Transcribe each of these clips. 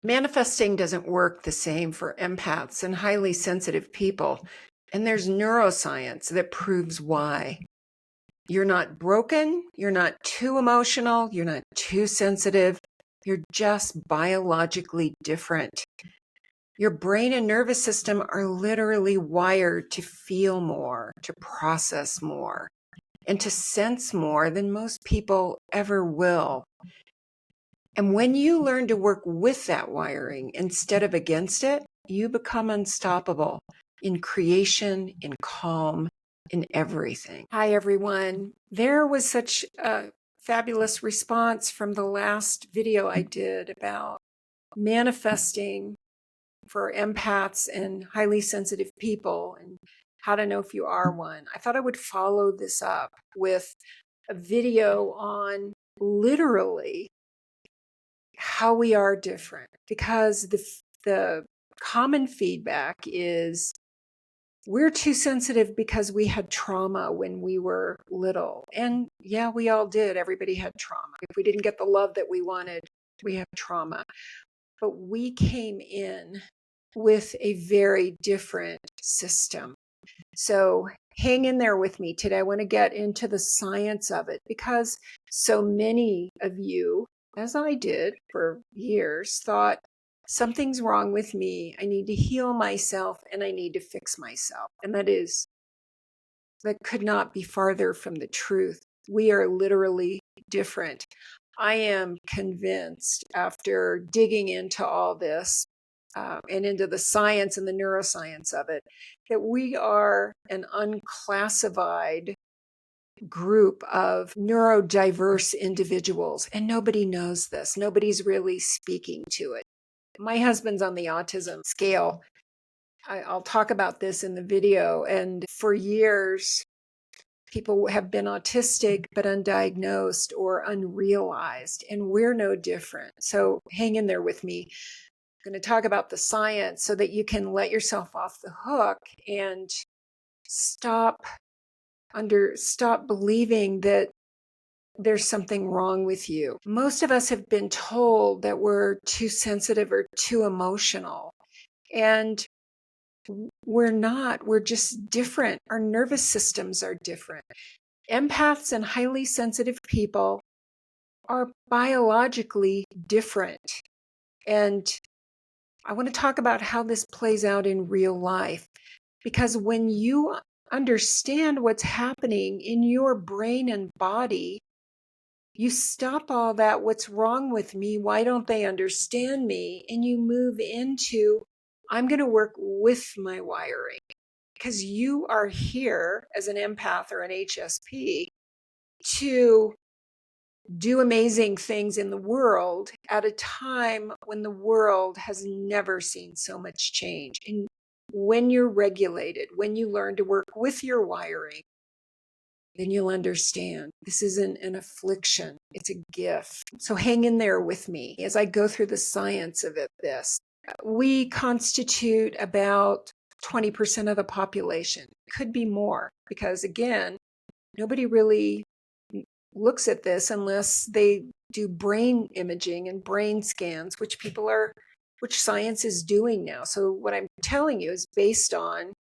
Manifesting doesn't work the same for empaths and highly sensitive people. And there's neuroscience that proves why. You're not broken. You're not too emotional. You're not too sensitive. You're just biologically different. Your brain and nervous system are literally wired to feel more, to process more, and to sense more than most people ever will. And when you learn to work with that wiring instead of against it, you become unstoppable in creation, in calm, in everything. Hi, everyone. There was such a fabulous response from the last video I did about manifesting for empaths and highly sensitive people and how to know if you are one. I thought I would follow this up with a video on literally how we are different, because the common feedback is we're too sensitive because we had trauma when we were little. And yeah, we all did. Everybody had trauma. If we didn't get the love that we wanted, we have trauma. But we came in with a very different system. So hang in there with me today. I want to get into the science of it, because so many of you, as I did for years, thought something's wrong with me. I need to heal myself and I need to fix myself. And that could not be farther from the truth. We are literally different. I am convinced, after digging into all this and into the science and the neuroscience of it, that we are an unclassified group of neurodiverse individuals. And nobody knows this. Nobody's really speaking to it. My husband's on the autism scale. I'll talk about this in the video. And for years, people have been autistic but undiagnosed or unrealized, and we're no different. So hang in there with me. I'm going to talk about the science so that you can let yourself off the hook and stop believing that there's something wrong with you. Most of us have been told that we're too sensitive or too emotional, and we're not. We're just different. Our nervous systems are different. Empaths and highly sensitive people are biologically different. And I want to talk about how this plays out in real life, because when you understand what's happening in your brain and body, you stop all that, what's wrong with me? Why don't they understand me? And you move into, I'm going to work with my wiring, because you are here as an empath or an HSP to do amazing things in the world at a time when the world has never seen so much change. And when you're regulated, when you learn to work with your wiring, then you'll understand this isn't an affliction, it's a gift. So hang in there with me as I go through the science of this. We constitute about 20% of the population. Could be more, because again, nobody really looks at this unless they do brain imaging and brain scans, which science is doing now. So what I'm telling you is based on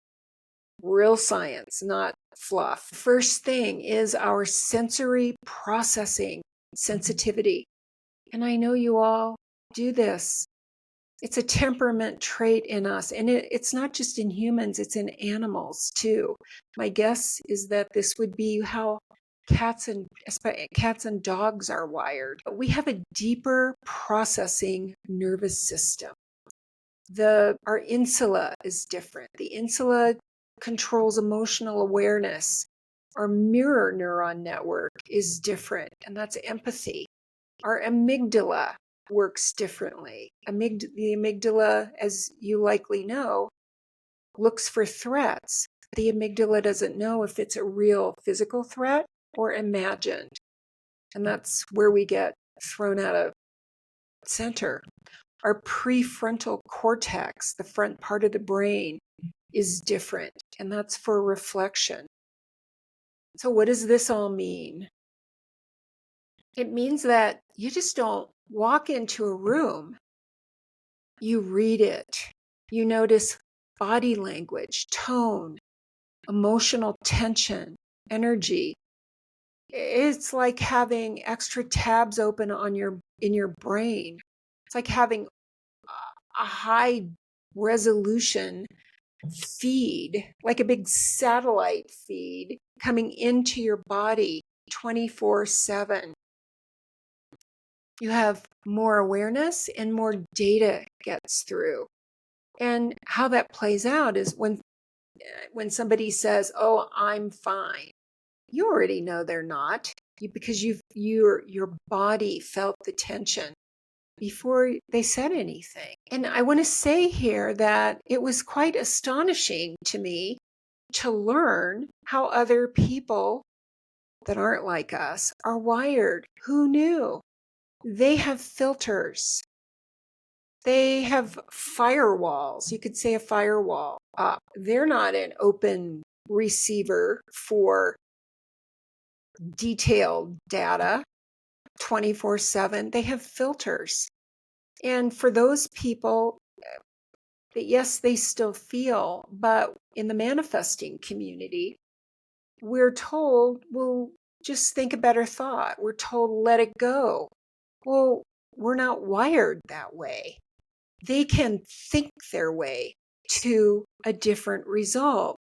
real science, not fluff. First thing is our sensory processing sensitivity. And I know you all do this. It's a temperament trait in us. And it's not just in humans, it's in animals too. My guess is that this would be how cats and dogs are wired. We have a deeper processing nervous system. Our insula is different. The insula controls emotional awareness. Our mirror neuron network is different, and that's empathy. Our amygdala works differently. The amygdala, as you likely know, looks for threats. The amygdala doesn't know if it's a real physical threat or imagined. And that's where we get thrown out of center. Our prefrontal cortex, the front part of the brain, is different, and that's for reflection. So what does this all mean? It means that you just don't walk into a room You read it. You notice body language, tone, emotional tension, energy. It's like having extra tabs open on in your brain. It's like having a high resolution feed, like a big satellite feed coming into your body 24/7. You have more awareness and more data gets through. And how that plays out is when somebody says, "Oh, I'm fine," you already know they're not, because your body felt the tension before they said anything. And I want to say here that it was quite astonishing to me to learn how other people that aren't like us are wired. Who knew? They have filters. They have firewalls. You could say a firewall. They're not an open receiver for detailed data 24/7. They have filters. And for those people, that yes, they still feel, but in the manifesting community, we're told, well, just think a better thought. We're told, let it go. Well, we're not wired that way. They can think their way to a different result.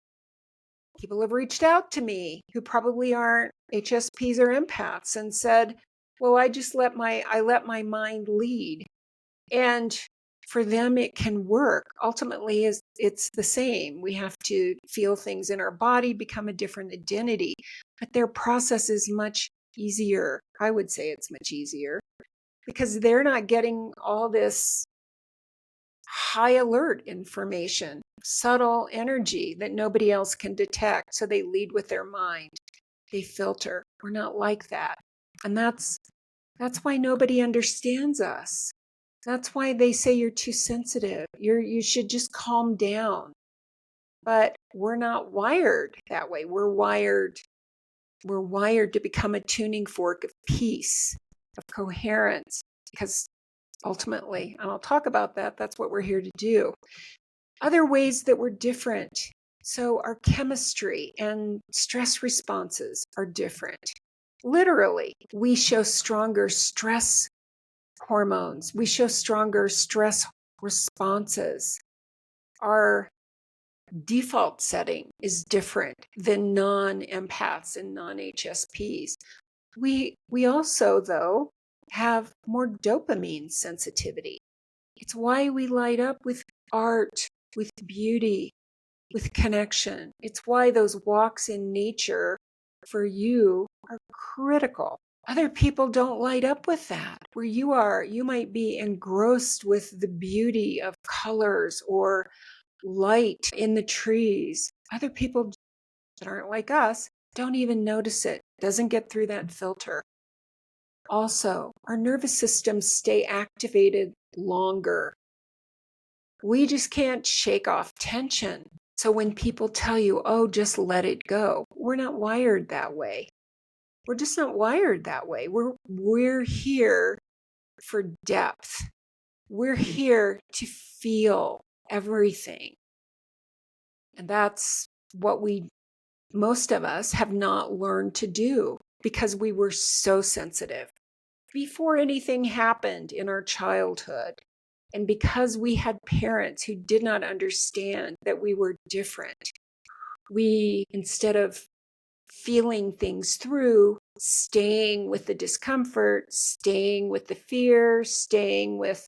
People have reached out to me who probably aren't HSPs or empaths and said, well, I let my mind lead. And for them, it can work. Ultimately, it's the same. We have to feel things in our body, become a different identity. But their process is much easier. I would say it's much easier because they're not getting all this high alert information, subtle energy that nobody else can detect. So they lead with their mind. They filter. We're not like that. And that's why nobody understands us. That's why they say you're too sensitive. You should just calm down. But we're not wired that way. We're wired to become a tuning fork of peace, of coherence, because ultimately, and I'll talk about that, that's what we're here to do. Other ways that we're different. So our chemistry and stress responses are different. Literally, we show stronger stress hormones. We show stronger stress responses. Our default setting is different than non-empaths and non-HSPs. We also, though, have more dopamine sensitivity. It's why we light up with art, with beauty, with connection. It's why those walks in nature for you are critical. Other people don't light up with that. Where you are, you might be engrossed with the beauty of colors or light in the trees. Other people that aren't like us don't even notice it. Doesn't get through that filter. Also, our nervous systems stay activated longer. We just can't shake off tension. So when people tell you, oh, just let it go, we're not wired that way. We're just not wired that way. We're here for depth. We're here to feel everything. And that's what most of us have not learned to do because we were so sensitive before anything happened in our childhood. And because we had parents who did not understand that we were different, we, instead of feeling things through, staying with the discomfort, staying with the fear, staying with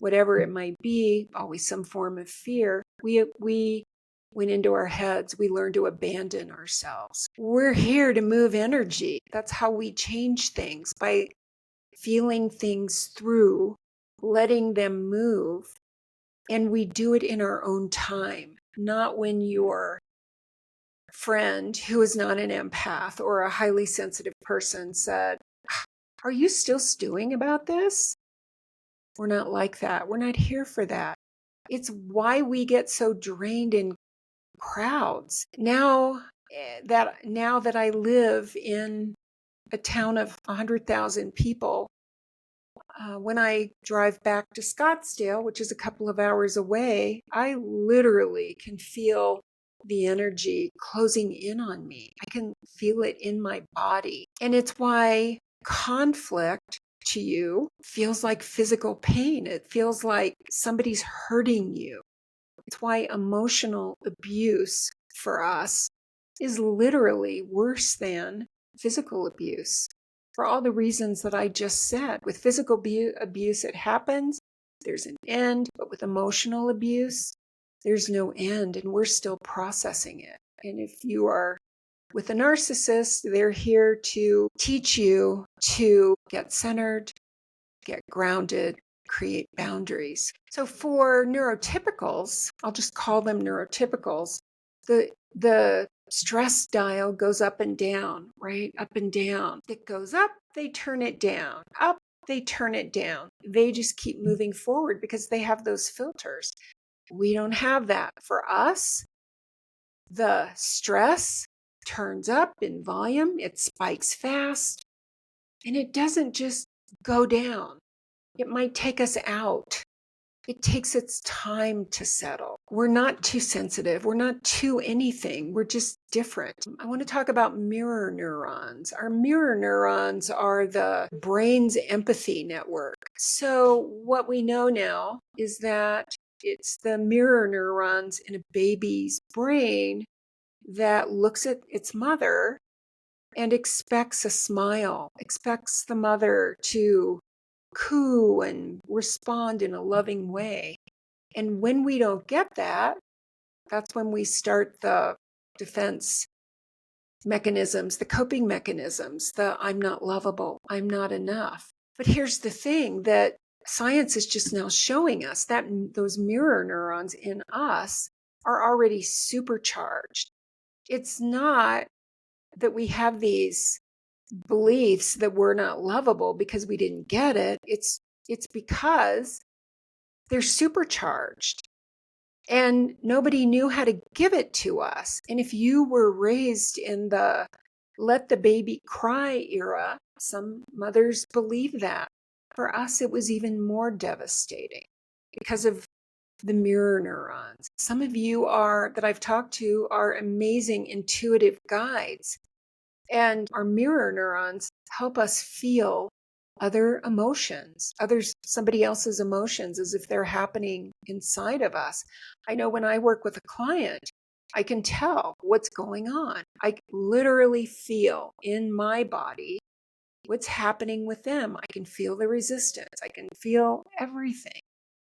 whatever it might be, always some form of fear, we went into our heads. We learned to abandon ourselves. We're here to move energy. That's how we change things, by feeling things through, letting them move. And we do it in our own time, not when your friend who is not an empath or a highly sensitive person said, are you still stewing about this? We're not like that. We're not here for that. It's why we get so drained in crowds. Now that I live in a town of 100,000 people, When I drive back to Scottsdale, which is a couple of hours away, I literally can feel the energy closing in on me. I can feel it in my body. And it's why conflict to you feels like physical pain. It feels like somebody's hurting you. It's why emotional abuse for us is literally worse than physical abuse. For all the reasons that I just said. With physical abuse, it happens, there's an end, but with emotional abuse, there's no end, and we're still processing it. And if you are with a narcissist, they're here to teach you to get centered, get grounded, create boundaries. So for neurotypicals, I'll just call them neurotypicals, the stress dial goes up and down, right? Up and down. It goes up, they turn it down. Up, they turn it down. They just keep moving forward because they have those filters. We don't have that. For us, the stress turns up in volume, it spikes fast, and it doesn't just go down. It might take us out. It takes its time to settle. We're not too sensitive. We're not too anything. We're just different. I want to talk about mirror neurons. Our mirror neurons are the brain's empathy network. So what we know now is that it's the mirror neurons in a baby's brain that looks at its mother and expects a smile, expects the mother to coo and respond in a loving way. And when we don't get that, that's when we start the defense mechanisms, the coping mechanisms, the I'm not lovable, I'm not enough. But here's the thing that science is just now showing us that those mirror neurons in us are already supercharged. It's not that we have these beliefs that we're not lovable because we didn't get it. It's because they're supercharged and nobody knew how to give it to us. And if you were raised in the let the baby cry era, some mothers believe that. For us, it was even more devastating because of the mirror neurons. Some of you that I've talked to are amazing intuitive guides. And our mirror neurons help us feel other emotions, somebody else's emotions as if they're happening inside of us. I know when I work with a client, I can tell what's going on. I literally feel in my body what's happening with them. I can feel the resistance. I can feel everything.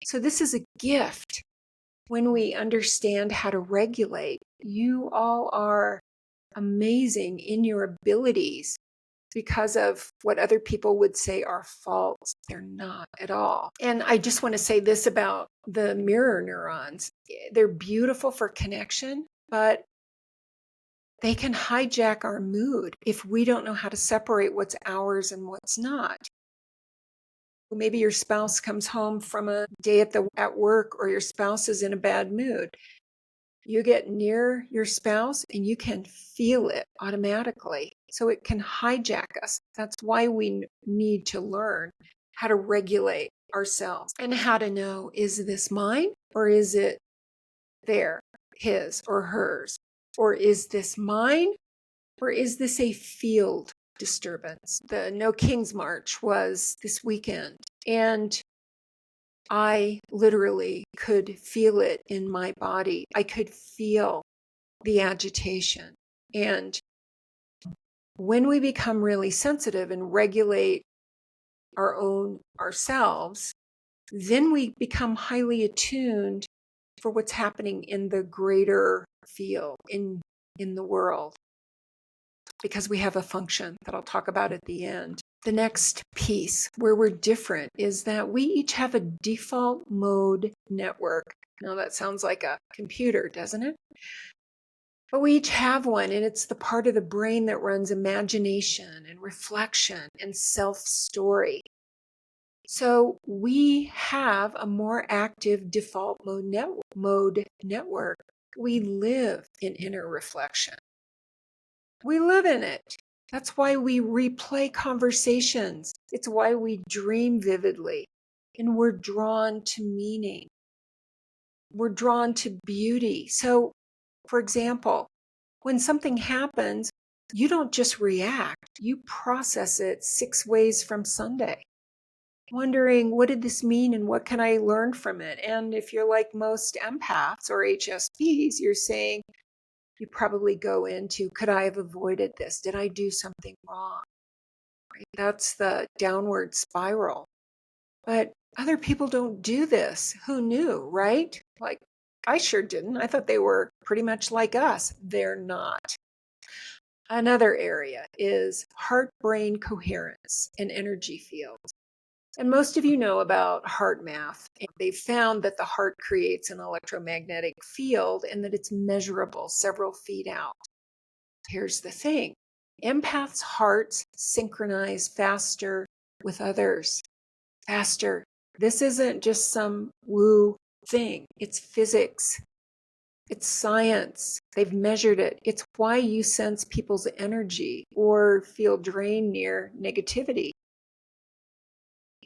So this is a gift when we understand how to regulate. You all are amazing in your abilities because of what other people would say are faults. They're not at all. And I just want to say this about the mirror neurons. They're beautiful for connection, but they can hijack our mood if we don't know how to separate what's ours and what's not. Maybe your spouse comes home from a day at work, or your spouse is in a bad mood. You get near your spouse and you can feel it automatically. So it can hijack us. That's why we need to learn how to regulate ourselves and how to know, is this mine or is it his or hers? Or is this mine or is this a field disturbance? The No King's March was this weekend, and I literally could feel it in my body. I could feel the agitation. And when we become really sensitive and regulate ourselves, then we become highly attuned for what's happening in the greater field, in the world, because we have a function that I'll talk about at the end. The next piece where we're different is that we each have a default mode network. Now that sounds like a computer, doesn't it? But we each have one, and it's the part of the brain that runs imagination and reflection and self-story. So we have a more active default mode network. We live in inner reflection. We live in it. That's why we replay conversations. It's why we dream vividly. And we're drawn to meaning. We're drawn to beauty. So, for example, when something happens, you don't just react, you process it 6 ways from Sunday, wondering, what did this mean and what can I learn from it? And if you're like most empaths or HSPs, you're saying, you probably go into, could I have avoided this? Did I do something wrong? Right? That's the downward spiral. But other people don't do this. Who knew, right? Like, I sure didn't. I thought they were pretty much like us. They're not. Another area is heart-brain coherence and energy fields. And most of you know about heart math. They've found that the heart creates an electromagnetic field and that it's measurable several feet out. Here's the thing. Empaths' hearts synchronize faster with others. Faster. This isn't just some woo thing. It's physics. It's science. They've measured it. It's why you sense people's energy or feel drained near negativity.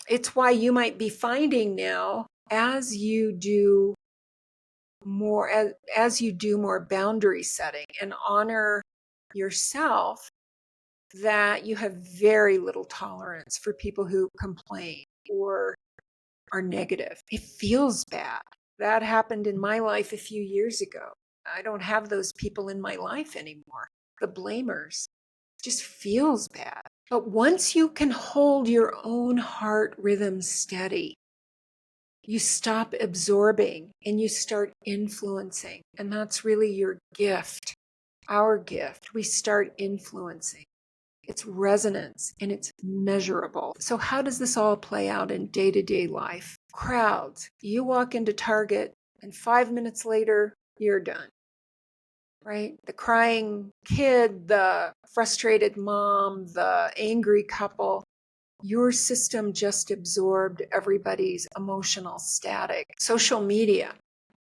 It's why you might be finding now, as you do more boundary setting and honor yourself, that you have very little tolerance for people who complain or are negative. It feels bad. That happened in my life a few years ago. I don't have those people in my life anymore. The blamers. It just feels bad. But once you can hold your own heart rhythm steady, you stop absorbing and you start influencing. And that's really your gift, our gift. We start influencing. It's resonance and it's measurable. So how does this all play out in day-to-day life? Crowds. You walk into Target and 5 minutes later, you're done. Right? The crying kid, the frustrated mom, the angry couple. Your system just absorbed everybody's emotional static. Social media.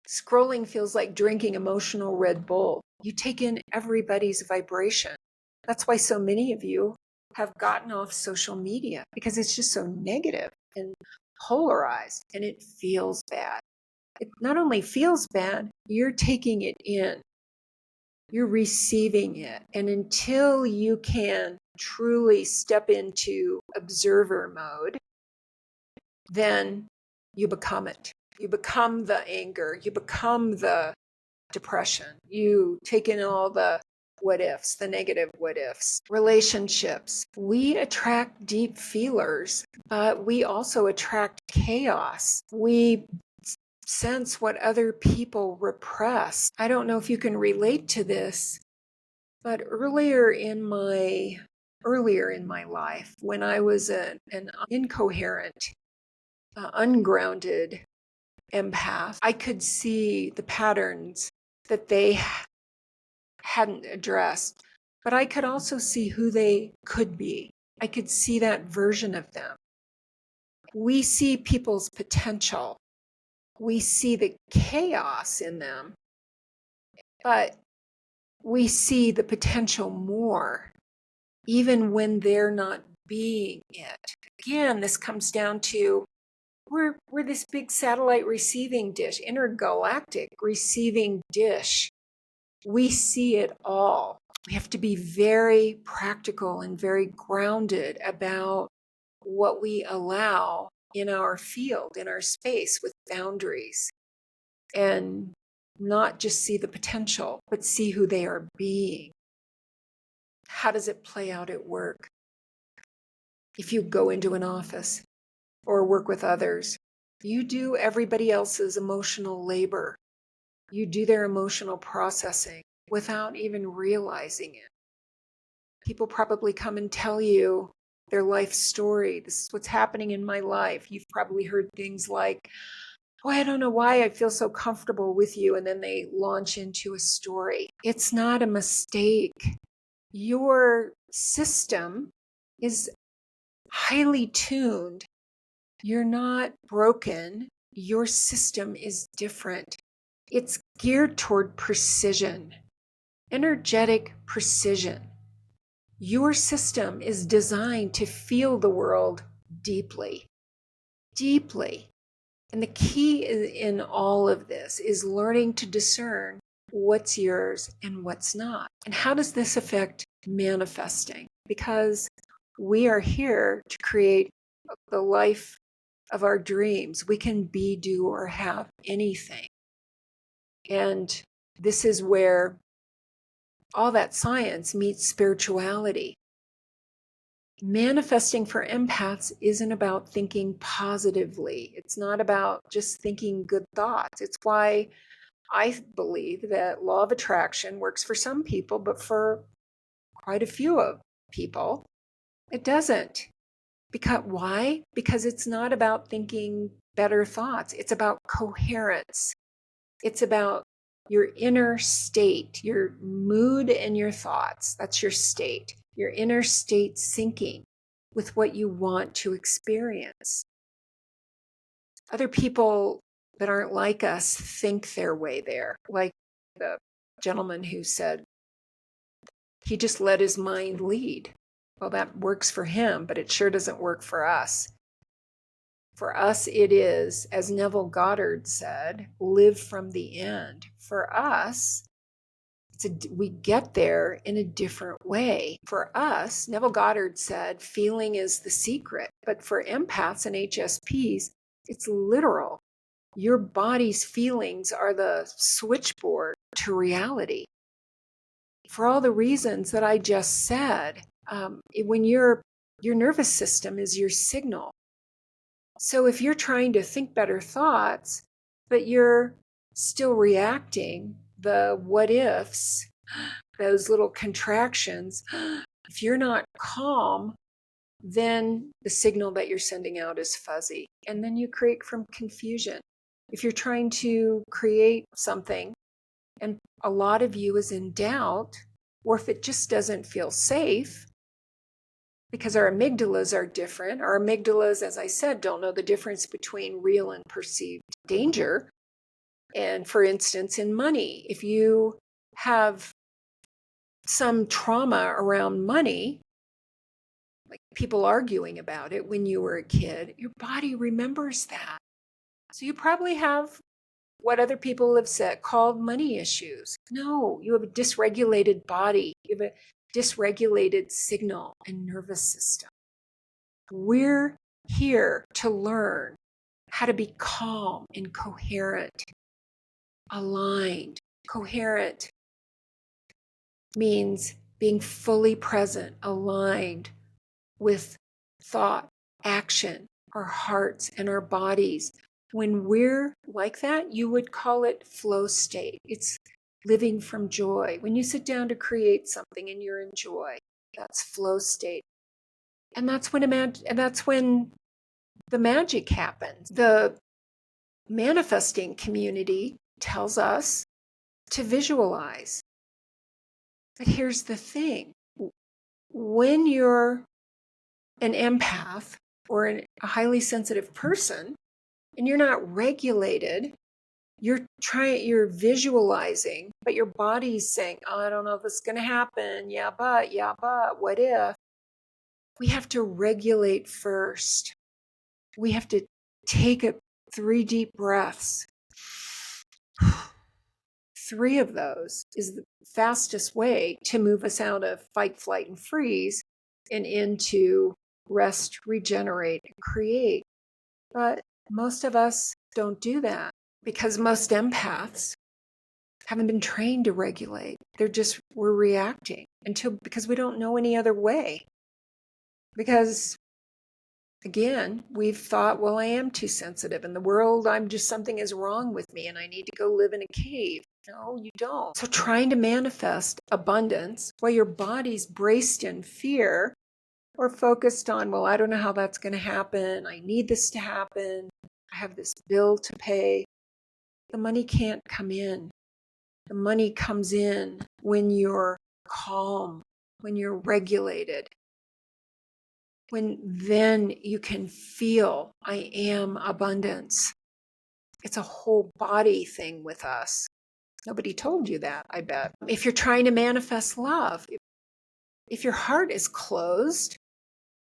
Scrolling feels like drinking emotional Red Bull. You take in everybody's vibration. That's why so many of you have gotten off social media, because it's just so negative and polarized and it feels bad. It not only feels bad, you're taking it in. You're receiving it. And until you can truly step into observer mode, then you become it. You become the anger. You become the depression. You take in all the what ifs, the negative what ifs. Relationships. We attract deep feelers, but we also attract chaos. We sense what other people repress. I don't know if you can relate to this, but earlier in my life, when I was an incoherent, ungrounded empath, I could see the patterns that they hadn't addressed, but I could also see who they could be. I could see that version of them. We see people's potential. We see the chaos in them, but we see the potential more, even when they're not being it. Again, this comes down to we're this big satellite receiving dish, intergalactic receiving dish. We see it all. We have to be very practical and very grounded about what we allow in our field, in our space, with boundaries, and not just see the potential, but see who they are being. How does it play out at work? If you go into an office or work with others, you do everybody else's emotional labor. You do their emotional processing without even realizing it. People probably come and tell you their life story. This is what's happening in my life. You've probably heard things like, oh, I don't know why I feel so comfortable with you. And then they launch into a story. It's not a mistake. Your system is highly tuned. You're not broken. Your system is different. It's geared toward precision, energetic precision. Your system is designed to feel the world deeply, deeply. And the key in all of this is learning to discern what's yours and what's not. And how does this affect manifesting? Because we are here to create the life of our dreams. We can be, do, or have anything. And this is where all that science meets spirituality. Manifesting for empaths isn't about thinking positively. It's not about just thinking good thoughts. It's why I believe that law of attraction works for some people, but for quite a few of people, it doesn't. Why? Because it's not about thinking better thoughts. It's about coherence. It's about your inner state, your mood and your thoughts. That's your state. Your inner state syncing with what you want to experience. Other people that aren't like us think their way there, like the gentleman who said he just let his mind lead. Well, that works for him, but it sure doesn't work for us. For us, it is, as Neville Goddard said, live from the end. For us, we get there in a different way. For us, Neville Goddard said, feeling is the secret. But for empaths and HSPs, it's literal. Your body's feelings are the switchboard to reality. For all the reasons that I just said, when your nervous system is your signal. So if you're trying to think better thoughts, but you're still reacting, the what ifs, those little contractions, if you're not calm, then the signal that you're sending out is fuzzy. And then you create from confusion. If you're trying to create something and a lot of you is in doubt, or if it just doesn't feel safe, because our amygdalas are different. Our amygdalas, as I said, don't know the difference between real and perceived danger. And for instance, in money, if you have some trauma around money, like people arguing about it when you were a kid, your body remembers that. So you probably have what other people have said called money issues. No, you have a dysregulated body. You have a dysregulated signal and nervous system. We're here to learn how to be calm and coherent, aligned. Coherent means being fully present, aligned with thought, action, our hearts and our bodies. When we're like that, you would call it flow state. It's living from joy. When you sit down to create something and you're in joy, that's flow state. And that's when the magic happens. The manifesting community tells us to visualize. But here's the thing. When you're an empath or a highly sensitive person and you're not regulated, you're visualizing, but your body's saying, oh, I don't know if this is going to happen. Yeah, but, what if? We have to regulate first. We have to take 3 deep breaths. 3 of those is the fastest way to move us out of fight, flight, and freeze and into rest, regenerate, and create. But most of us don't do that because most empaths haven't been trained to regulate. We're reacting because we don't know any other way. Because again, we've thought, well, I am too sensitive. In the world, something is wrong with me and I need to go live in a cave. No, you don't. So trying to manifest abundance while your body's braced in fear or focused on, well, I don't know how that's going to happen. I need this to happen. I have this bill to pay. The money can't come in. The money comes in when you're calm, when you're regulated. When then you can feel, I am abundance. It's a whole body thing with us. Nobody told you that, I bet. If you're trying to manifest love, If your heart is closed,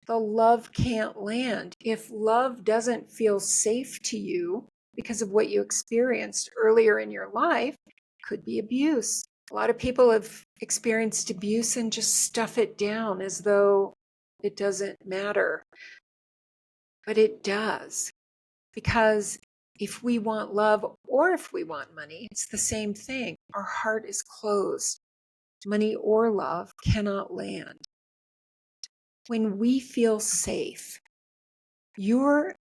the love can't land. If love doesn't feel safe to you because of what you experienced earlier in your life, it could be abuse. A lot of people have experienced abuse and just stuff it down as though it doesn't matter. But it does. Because if we want love or if we want money, it's the same thing. Our heart is closed. Money or love cannot land. When we feel safe, your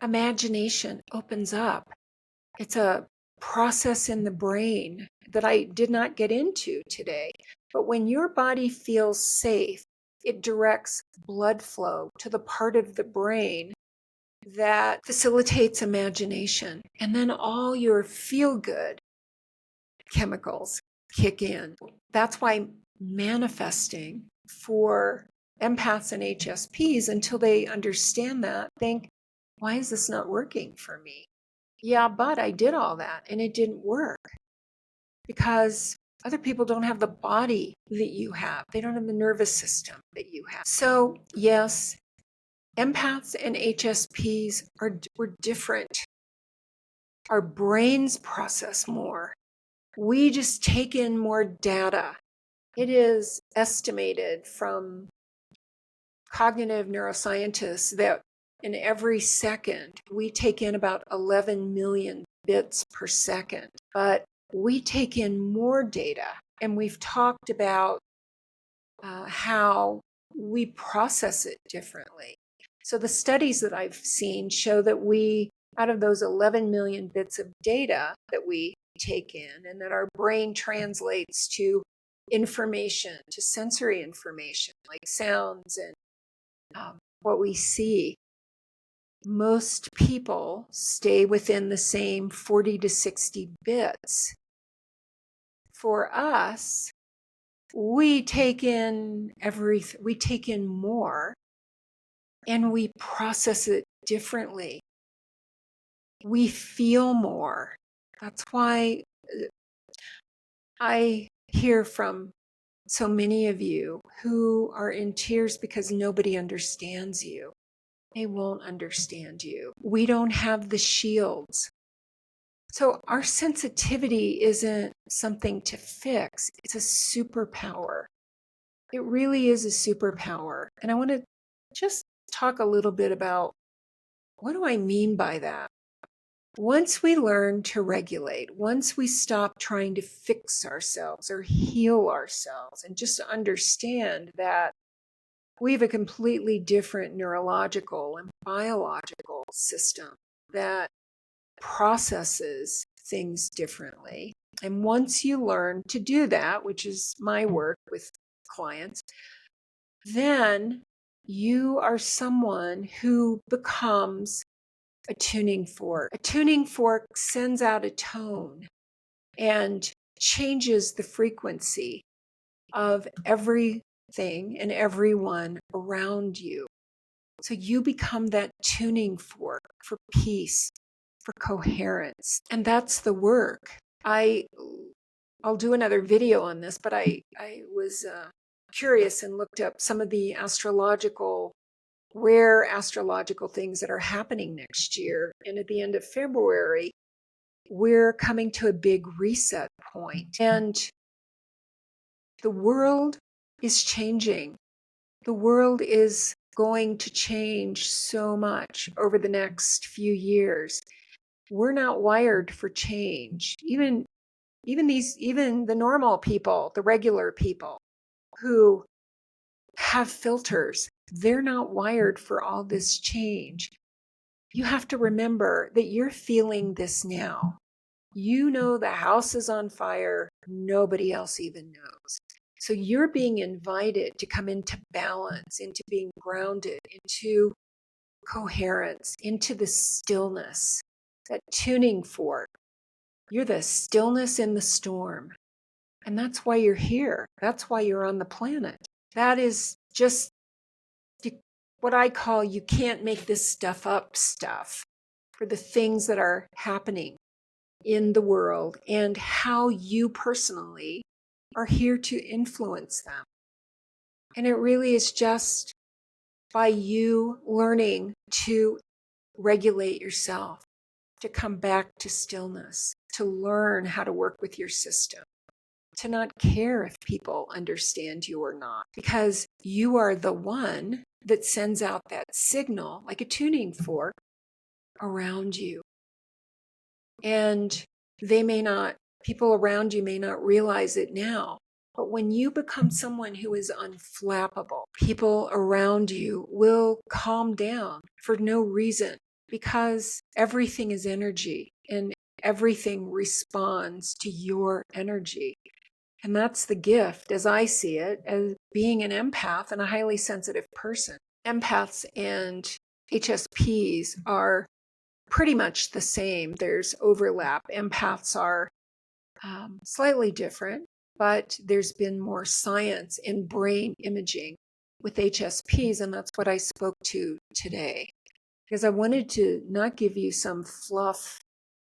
imagination opens up. It's a process in the brain that I did not get into today. But when your body feels safe, it directs blood flow to the part of the brain that facilitates imagination. And then all your feel-good chemicals kick in. That's why manifesting for empaths and HSPs, until they understand that, think, why is this not working for me? Yeah, but I did all that and it didn't work because other people don't have the body that you have. They don't have the nervous system that you have. So yes, empaths and HSPs we're different. Our brains process more. We just take in more data. It is estimated from cognitive neuroscientists that in every second, we take in about 11 million bits per second. But we take in more data, and we've talked about how we process it differently. So the studies that I've seen show that we, out of those 11 million bits of data that we take in and that our brain translates to information, to sensory information like sounds and what we see, most people stay within the same 40 to 60 bits. For us, we take in more and we process it differently. We feel more. That's why I hear from so many of you who are in tears because nobody understands you. They won't understand you. We don't have the shields. So our sensitivity isn't something to fix. It's a superpower. It really is a superpower. And I want to just talk a little bit about what do I mean by that? Once we learn to regulate, once we stop trying to fix ourselves or heal ourselves and just understand that we have a completely different neurological and biological system that processes things differently. And once you learn to do that, which is my work with clients, then you are someone who becomes a tuning fork. A tuning fork sends out a tone and changes the frequency of everything and everyone around you. So you become that tuning fork for peace, for coherence. And that's the work. I'll do another video on this, but I was curious and looked up some of the rare astrological things that are happening next year. And at the end of February, we're coming to a big reset point. And the world is changing. The world is going to change so much over the next few years. We're not wired for change. Even the normal people, the regular people who have filters, they're not wired for all this change. You have to remember that you're feeling this now. You know the house is on fire. Nobody else even knows. So you're being invited to come into balance, into being grounded, into coherence, into the stillness, that tuning fork. You're the stillness in the storm. And that's why you're here. That's why you're on the planet. That is just what I call you can't make this stuff up stuff for the things that are happening in the world and how you personally are here to influence them. And it really is just by you learning to regulate yourself, to come back to stillness, to learn how to work with your system, to not care if people understand you or not, because you are the one that sends out that signal like a tuning fork around you. And people around you may not realize it now, but when you become someone who is unflappable, people around you will calm down for no reason, because everything is energy and everything responds to your energy. And that's the gift, as I see it, as being an empath and a highly sensitive person. Empaths and HSPs are pretty much the same. There's overlap. Empaths are slightly different, but there's been more science in brain imaging with HSPs, and that's what I spoke to today. Because I wanted to not give you some fluff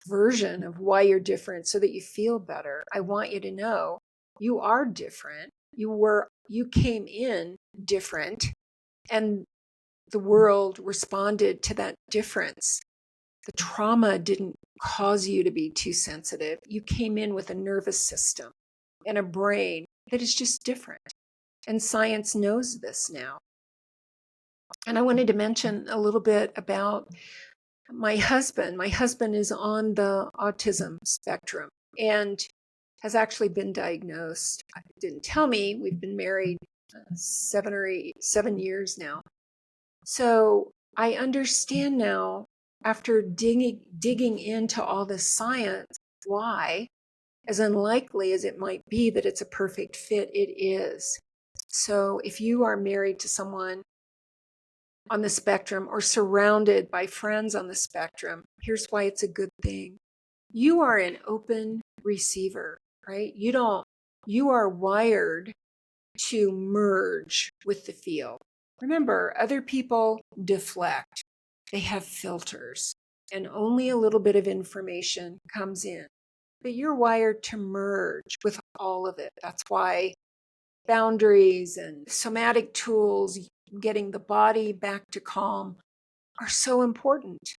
version of why you're different so that you feel better. I want you to know you are different. You came in different, and the world responded to that difference. The trauma didn't cause you to be too sensitive. You came in with a nervous system and a brain that is just different. And science knows this now. And I wanted to mention a little bit about my husband. My husband is on the autism spectrum and has actually been diagnosed. Didn't tell me. We've been married 7 years now. So I understand now, after digging into all this science, why, as unlikely as it might be that it's a perfect fit, it is. So if you are married to someone on the spectrum or surrounded by friends on the spectrum, here's why it's a good thing. You are an open receiver, right? You are wired to merge with the field. Remember, other people deflect. They have filters, and only a little bit of information comes in. But you're wired to merge with all of it. That's why boundaries and somatic tools, getting the body back to calm, are so important.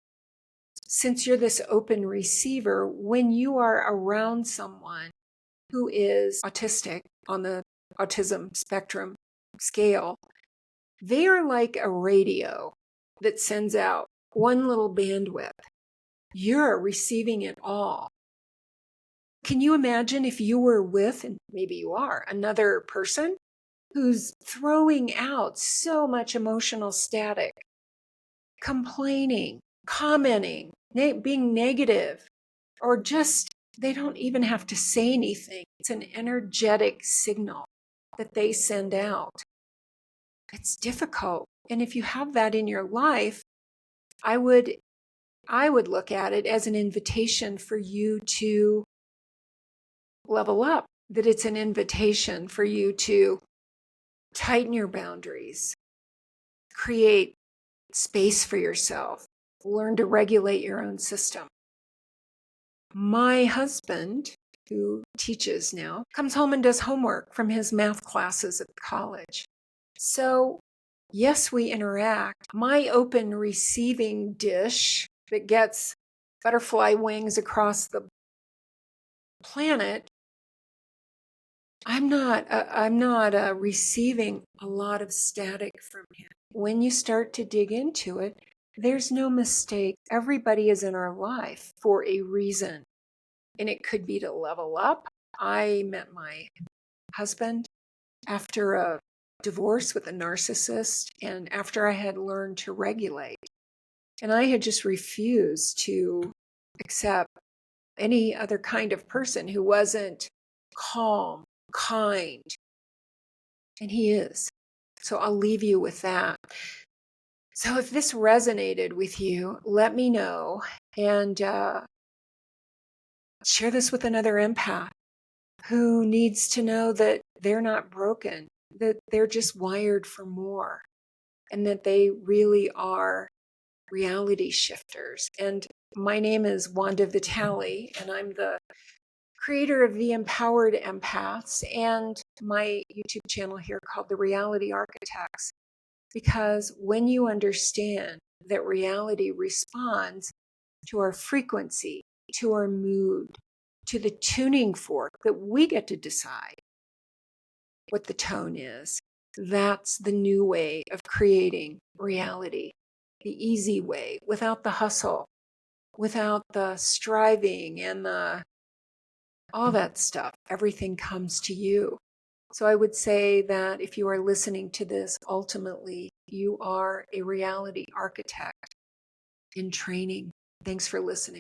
Since you're this open receiver, when you are around someone who is autistic on the autism spectrum scale, they are like a radio that sends out one little bandwidth. You're receiving it all. Can you imagine if you were with, and maybe you are, another person who's throwing out so much emotional static, complaining, commenting, being negative, or just they don't even have to say anything. It's an energetic signal that they send out. It's difficult. And if you have that in your life, I would look at it as an invitation for you to level up, that it's an invitation for you to tighten your boundaries, create space for yourself, learn to regulate your own system. My husband, who teaches now, comes home and does homework from his math classes at college. So, yes, we interact. My open receiving dish that gets butterfly wings across the planet, I'm not receiving a lot of static from him. When you start to dig into it, there's no mistake. Everybody is in our life for a reason, and it could be to level up. I met my husband after a divorce with a narcissist, and after I had learned to regulate, and I had just refused to accept any other kind of person who wasn't calm, kind, and he is. So I'll leave you with that. So if this resonated with you, let me know, and share this with another empath who needs to know that they're not broken, that they're just wired for more, and that they really are reality shifters. And my name is Wanda Vitale, and I'm the creator of the Empowered Empaths and my YouTube channel here called The Reality Architects, because when you understand that reality responds to our frequency, to our mood, to the tuning fork that we get to decide what the tone is, that's the new way of creating reality, the easy way, without the hustle, without the striving and all that stuff. Everything comes to you. So I would say that if you are listening to this, ultimately, you are a reality architect in training. Thanks for listening.